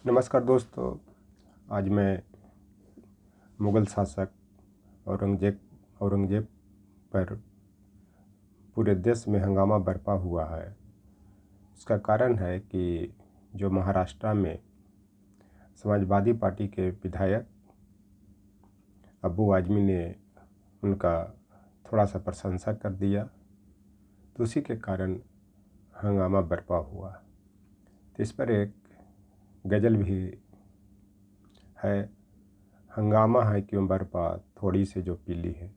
नमस्कार दोस्तों। आज मैं मुग़ल शासक औरंगज़ेब पर पूरे देश में हंगामा बरपा हुआ है। उसका कारण है कि जो महाराष्ट्र में समाजवादी पार्टी के विधायक अब्बू आज़मी ने उनका थोड़ा सा प्रशंसा कर दिया, तो उसी के कारण हंगामा बरपा हुआ। तो इस पर एक गज़ल भी है, हंगामा है क्यों बरपा थोड़ी सी जो पीली है।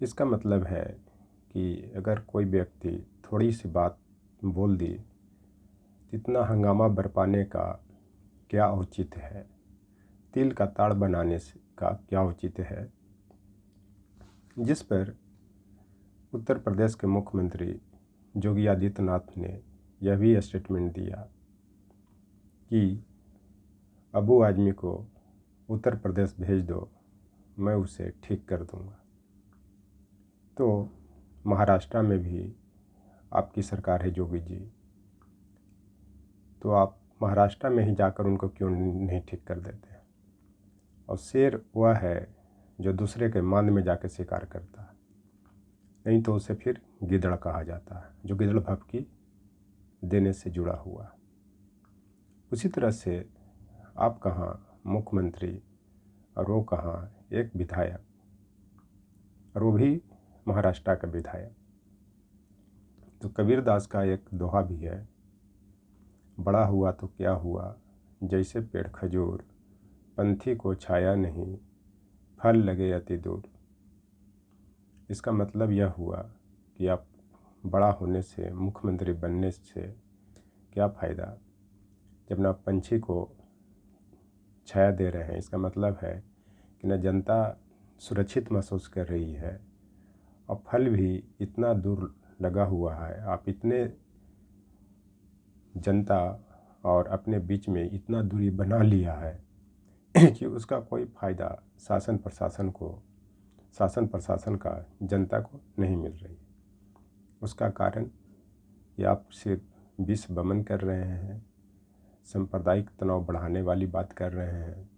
इसका मतलब है कि अगर कोई व्यक्ति थोड़ी सी बात बोल दी, इतना हंगामा बरपाने का क्या औचित्य है, तिल का ताड़ बनाने का क्या औचित्य है। जिस पर उत्तर प्रदेश के मुख्यमंत्री योगी आदित्यनाथ ने यह भी स्टेटमेंट दिया कि अब्बू आज़मी को उत्तर प्रदेश भेज दो, मैं उसे ठीक कर दूंगा। तो महाराष्ट्र में भी आपकी सरकार है योगी जी, तो आप महाराष्ट्र में ही जाकर उनको क्यों नहीं ठीक कर देते। और शेर वह है जो दूसरे के मांद में जाकर शिकार करता है, नहीं तो उसे फिर गिदड़ कहा जाता है, जो गिदड़ भभकी देने से जुड़ा हुआ। उसी तरह से आप कहाँ मुख्यमंत्री और वो कहाँ एक विधायक, और वो भी महाराष्ट्र का विधायक। तो कबीर दास का एक दोहा भी है, बड़ा हुआ तो क्या हुआ जैसे पेड़ खजूर, पंथी को छाया नहीं फल लगे अति दूर। इसका मतलब यह हुआ कि आप बड़ा होने से, मुख्यमंत्री बनने से क्या फ़ायदा जब ना पंछी को छाया दे रहे हैं। इसका मतलब है कि न जनता सुरक्षित महसूस कर रही है और फल भी इतना दूर लगा हुआ है। आप इतने जनता और अपने बीच में इतना दूरी बना लिया है कि उसका कोई फ़ायदा शासन प्रशासन का जनता को नहीं मिल रही। उसका कारण ये आप सिर्फ विष वमन कर रहे हैं, सांप्रदायिक तनाव बढ़ाने वाली बात कर रहे हैं।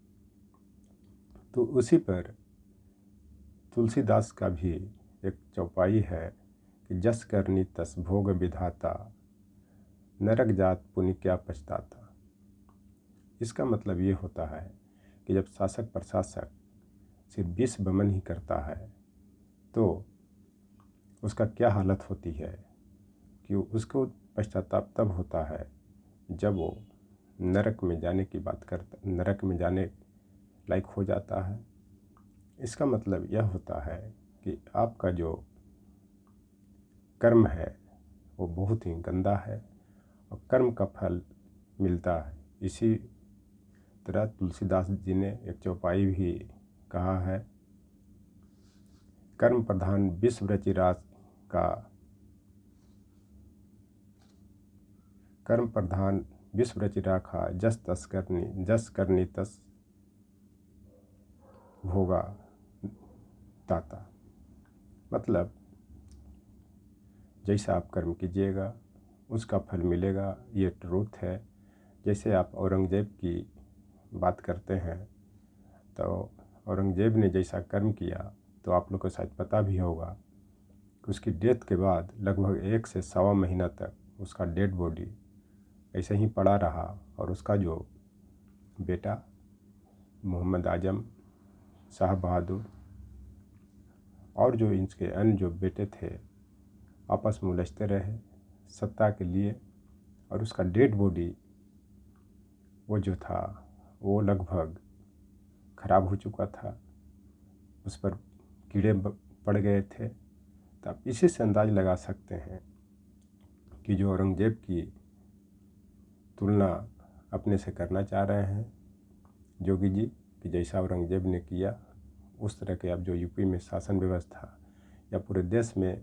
तो उसी पर तुलसीदास का भी एक चौपाई है कि जस करनी तस भोग विधाता, नरक जात पुनि क्या पछताता। इसका मतलब ये होता है कि जब शासक प्रशासक सिर्फ विष वमन ही करता है तो उसका क्या हालत होती है कि उसको पश्चाताप तब होता है जब वो नरक में जाने की बात करता, नरक में जाने लायक हो जाता है। इसका मतलब यह होता है कि आपका जो कर्म है वो बहुत ही गंदा है और कर्म का फल मिलता है। इसी तरह तुलसीदास जी ने एक चौपाई भी कहा है, कर्म प्रधान विश्व रचिराज का, कर्म प्रधान विश्व रचि राखा, जस करनी तस भोगा दाता। मतलब जैसा आप कर्म कीजिएगा उसका फल मिलेगा, ये ट्रूथ है। जैसे आप औरंगज़ेब की बात करते हैं, तो औरंगज़ेब ने जैसा कर्म किया तो आप लोग को शायद पता भी होगा कि उसकी डेथ के बाद लगभग 1 से सवा महीना तक उसका डेड बॉडी ऐसे ही पड़ा रहा और उसका जो बेटा मोहम्मद आजम, शाह बहादुर और जो इनके अन्य जो बेटे थे आपस में उलझते रहे सत्ता के लिए। और उसका डेड बॉडी वो जो था वो लगभग ख़राब हो चुका था, उस पर कीड़े पड़ गए थे। तो आप इसी से अंदाज़ लगा सकते हैं कि जो औरंगज़ेब की तुलना अपने से करना चाह रहे हैं योगी जी, कि जैसा औरंगज़ेब ने किया उस तरह के अब जो यूपी में शासन व्यवस्था या पूरे देश में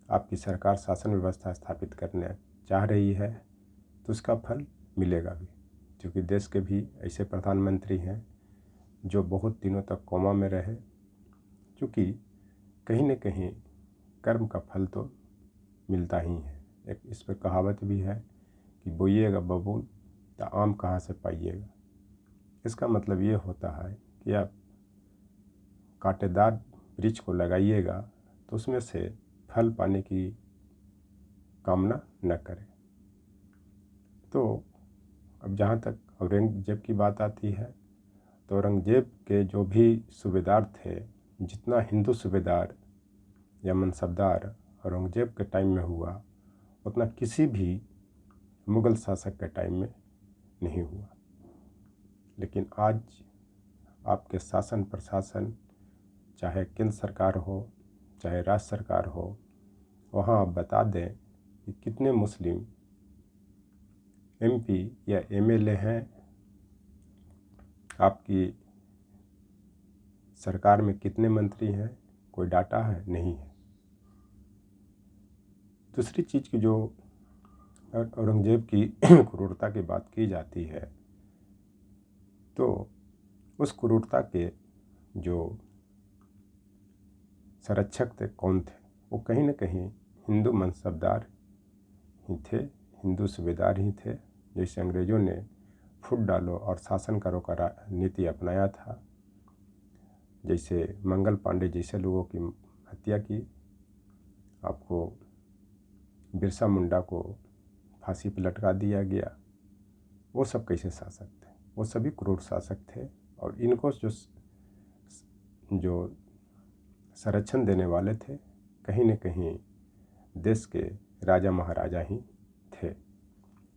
आपकी सरकार शासन व्यवस्था स्थापित करने चाह रही है, तो उसका फल मिलेगा भी। क्योंकि देश के भी ऐसे प्रधानमंत्री हैं जो बहुत दिनों तक कोमा में रहे, क्योंकि कहीं न कहीं कर्म का फल तो मिलता ही है। एक इस पर कहावत भी है कि बोइएगा बबूल तो आम कहाँ से पाइएगा। इसका मतलब ये होता है कि आप कांटेदार वृक्ष को लगाइएगा तो उसमें से फल पाने की कामना न करें। तो अब जहाँ तक औरंगजेब की बात आती है, तो औरंगजेब के जो भी सूबेदार थे, जितना हिंदू सूबेदार या मनसबदार औरंगजेब के टाइम में हुआ, उतना किसी भी मुग़ल शासक के टाइम में नहीं हुआ। लेकिन आज आपके शासन प्रशासन, चाहे केंद्र सरकार हो चाहे राज्य सरकार हो, वहाँ आप बता दें कि कितने मुस्लिम MP या MLA हैं, आपकी सरकार में कितने मंत्री हैं, कोई डाटा है? नहीं है। दूसरी चीज़ की जो औरंगजेब की क्रूरता की बात की जाती है, तो उस क्रूरता के जो संरक्षक थे कौन थे? वो कहीं न कहीं हिंदू मनसबदार ही थे, हिंदू सूबेदार ही थे। जैसे अंग्रेज़ों ने फूट डालो और शासन करो का नीति अपनाया था, जैसे मंगल पांडे जैसे लोगों की हत्या की, आपको बिरसा मुंडा को फांसी पर लटका दिया गया, वो सब कैसे शासक थे? वो सभी क्रूर शासक थे। और इनको जो संरक्षण देने वाले थे, कहीं न कहीं देश के राजा महाराजा ही थे,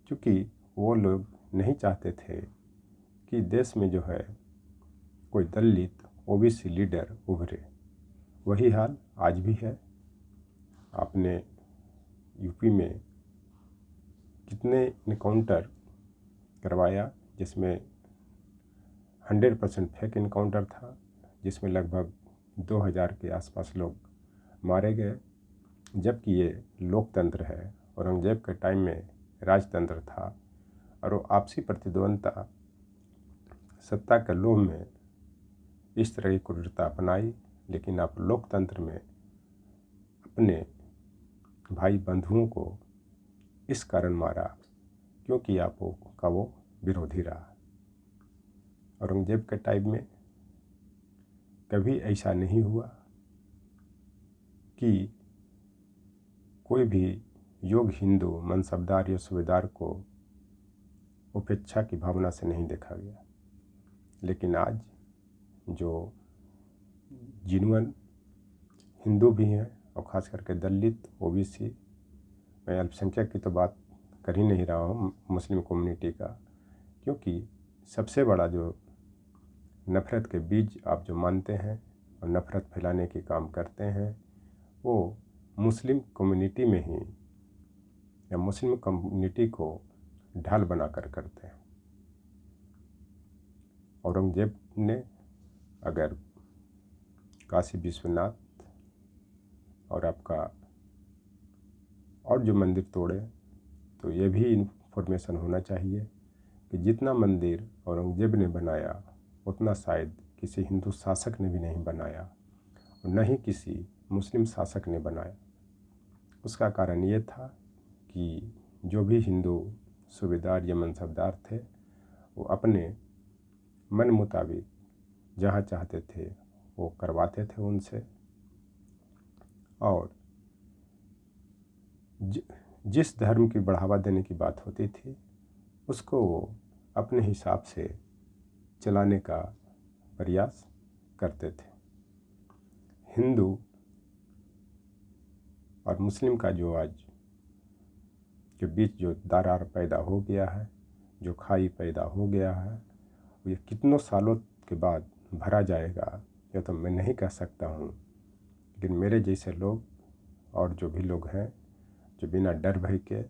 क्योंकि वो लोग नहीं चाहते थे कि देश में जो है कोई दलित OBC लीडर उभरे। वही हाल आज भी है। आपने यूपी में कितने इनकाउंटर करवाया, जिसमें 100% फेक इनकाउंटर था, जिसमें लगभग 2000 के आसपास लोग मारे गए, जबकि ये लोकतंत्र है। औरंगजेब के टाइम में राजतंत्र था और वो आपसी प्रतिद्वंदता, सत्ता के लोभ में इस तरह की क्रूरता अपनाई। लेकिन आप लोकतंत्र में अपने भाई बंधुओं को इस कारण मारा क्योंकि आपका वो विरोधी रहा। औरंगजेब के टाइम में कभी ऐसा नहीं हुआ कि कोई भी योग्य हिंदू मनसबदार या सूबेदार को उपेक्षा की भावना से नहीं देखा गया। लेकिन आज जो जिनवन हिंदू भी हैं, और ख़ास करके दलित OBC, मैं अल्पसंख्यक की तो बात कर ही नहीं रहा हूँ, मुस्लिम कम्युनिटी का, क्योंकि सबसे बड़ा जो नफ़रत के बीज आप जो मानते हैं और नफ़रत फैलाने के काम करते हैं, वो मुस्लिम कम्युनिटी में ही या मुस्लिम कम्युनिटी को ढाल बनाकर करते हैं। औरंगजेब ने अगर काशी विश्वनाथ और आपका और जो मंदिर तोड़े, तो ये भी इन्फॉर्मेशन होना चाहिए कि जितना मंदिर औरंगजेब ने बनाया उतना शायद किसी हिंदू शासक ने भी नहीं बनाया और न ही किसी मुस्लिम शासक ने बनाया। उसका कारण ये था कि जो भी हिंदू सूबेदार या मनसबदार थे, वो अपने मन मुताबिक जहाँ चाहते थे वो करवाते थे उनसे, और जिस धर्म की बढ़ावा देने की बात होती थी उसको वो अपने हिसाब से चलाने का प्रयास करते थे। हिंदू और मुस्लिम का जो आज के बीच जो दरार पैदा हो गया है, जो खाई पैदा हो गया है, ये कितनों सालों के बाद भरा जाएगा यह तो मैं नहीं कह सकता हूँ। लेकिन मेरे जैसे लोग और जो भी लोग हैं जो बिना डर भय के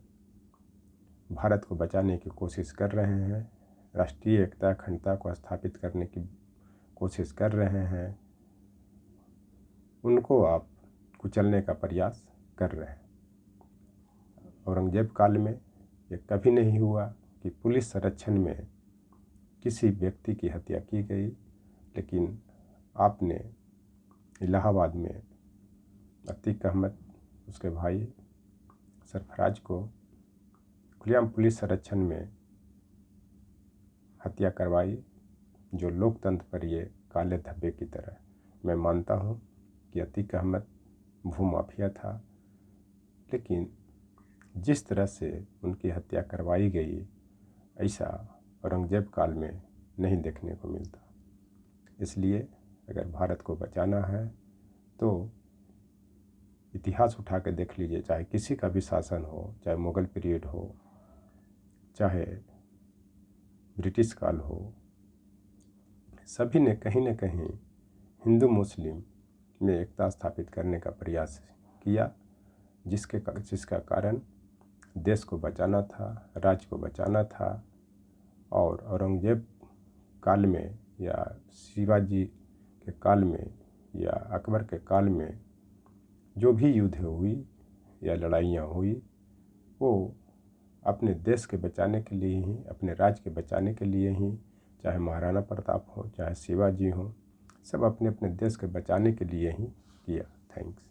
भारत को बचाने की कोशिश कर रहे हैं, राष्ट्रीय एकता अखंडता को स्थापित करने की कोशिश कर रहे हैं, उनको आप कुचलने का प्रयास कर रहे हैं। औरंगजेब काल में ये कभी नहीं हुआ कि पुलिस संरक्षण में किसी व्यक्ति की हत्या की गई, लेकिन आपने इलाहाबाद में अतीक अहमद, उसके भाई सरफराज को खुलेआम पुलिस संरक्षण में हत्या करवाई, जो लोकतंत्र पर ये काले धब्बे की तरह। मैं मानता हूँ कि अतीक अहमद भूमाफिया था, लेकिन जिस तरह से उनकी हत्या करवाई गई ऐसा औरंगजेब काल में नहीं देखने को मिलता। इसलिए अगर भारत को बचाना है तो इतिहास उठा के देख लीजिए, चाहे किसी का भी शासन हो, चाहे मुग़ल पीरियड हो, चाहे ब्रिटिश काल हो, सभी ने कहीं न कहीं हिंदू मुस्लिम में एकता स्थापित करने का प्रयास किया, जिसका कारण देश को बचाना था, राज्य को बचाना था। और औरंगजेब काल में या शिवाजी के काल में या अकबर के काल में जो भी युद्ध हुई या लड़ाइयाँ हुई, वो अपने देश के बचाने के लिए ही, अपने राज्य के बचाने के लिए ही, चाहे महाराणा प्रताप हो, चाहे शिवाजी हो, सब अपने अपने देश के बचाने के लिए ही किया। थैंक्स।